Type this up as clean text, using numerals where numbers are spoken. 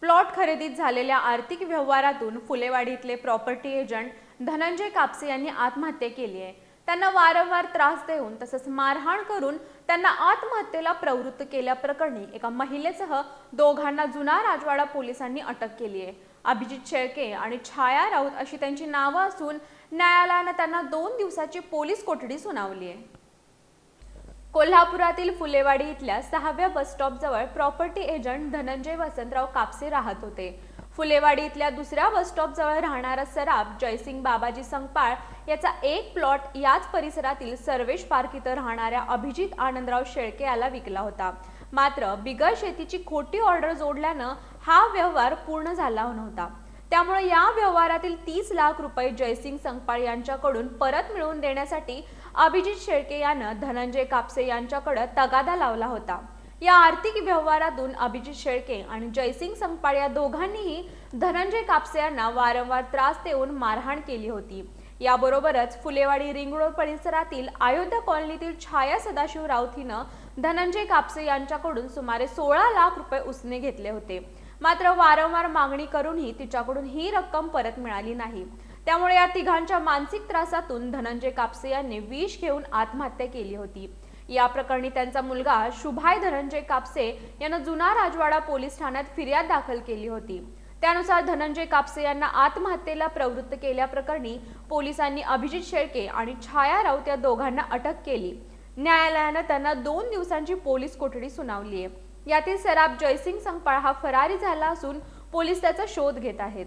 Plot खरेदीत झालेल्या आर्थिक व्यवहारातून फुलेवाडीतले प्रॉपर्टी एजंट धनंजय कापसे यांनी आत्महत्या केली आहे। त्यांना वारंवार त्रास देऊन तसंच मारहाण करून त्यांना आत्महत्येला प्रवृत्त केल्याप्रकरणी एका महिलेसह दोघांना जुना राजवाडा पोलिसांनी अटक केली आहे। अभिजित शेळके आणि छाया राऊत अशी त्यांची नावं असून न्यायालयाने त्यांना 2 दिवसाची पोलीस कोठडी सुनावली आहे। कोल्हापुरातील फुलेवाडी इथल्या 6व्या बस स्टॉप जवळ प्रॉपर्टी एजंट धनंजय वसंतराव कापसे राहत होते। फुलेवाडी इथल्या दुसऱ्या बस स्टॉप जवळ राहणारा सराफ जयसिंग बाबाजी संगपाळ याचा एक प्लॉट याच परिसरातील सर्वेश पार्क इथं राहणाऱ्या अभिजित आनंदराव शेळके याला विकला होता। मात्र बिगर शेतीची खोटी ऑर्डर जोडल्यानं हा व्यवहार पूर्ण झाला नव्हता। त्यामुळे या व्यवहारातील 30 लाख रुपये जयसिंग संगपाळ यांच्याकडून परत मिळवून देण्यासाठी अभिजित शेळके यानं धनंजय कापसे यांच्याकडे तगादा लावला होता। या आर्थिक व्यवहारातून अभिजित शेळके आणि जयसिंग संगपाळ या दोघांनीही धनंजय कापसे यांना वारंवार त्रास देऊन मारहाण केली होती। याबरोबरच फुलेवाडी रिंग रोड परिसरातील अयोध्या कॉलनीतील छाया सदाशिव राऊत हिनं धनंजय कापसे यांच्याकडून सुमारे 16 लाख रुपये उसने घेतले होते। मात्र वारंवार मागणी करूनही तिच्याकडून ही रक्कम परत मिळाली नाही। त्यामुळे या तिघांच्या मानसिक त्रासातून धनंजय कापसे यांनी विष घेऊन आत्महत्या केली होती। या प्रकरणी त्यांचा मुलगा शुभाय धनंजय कापसे यानं जुना राजवाडा पोलीस ठाण्यात फिर्याद दाखल केली होती। त्यानुसार धनंजय कापसे यांना आत्महत्येला प्रवृत्त केल्याप्रकरणी पोलिसांनी अभिजित शेळके आणि छाया राऊत या दोघांना अटक केली। न्यायालयाने त्यांना 2 दिवसांची पोलीस कोठडी सुनावली आहे। यातील सराफ जयसिंग संगपाळ हा फरारी झाला असून पोलीस त्याचा शोध घेत आहेत।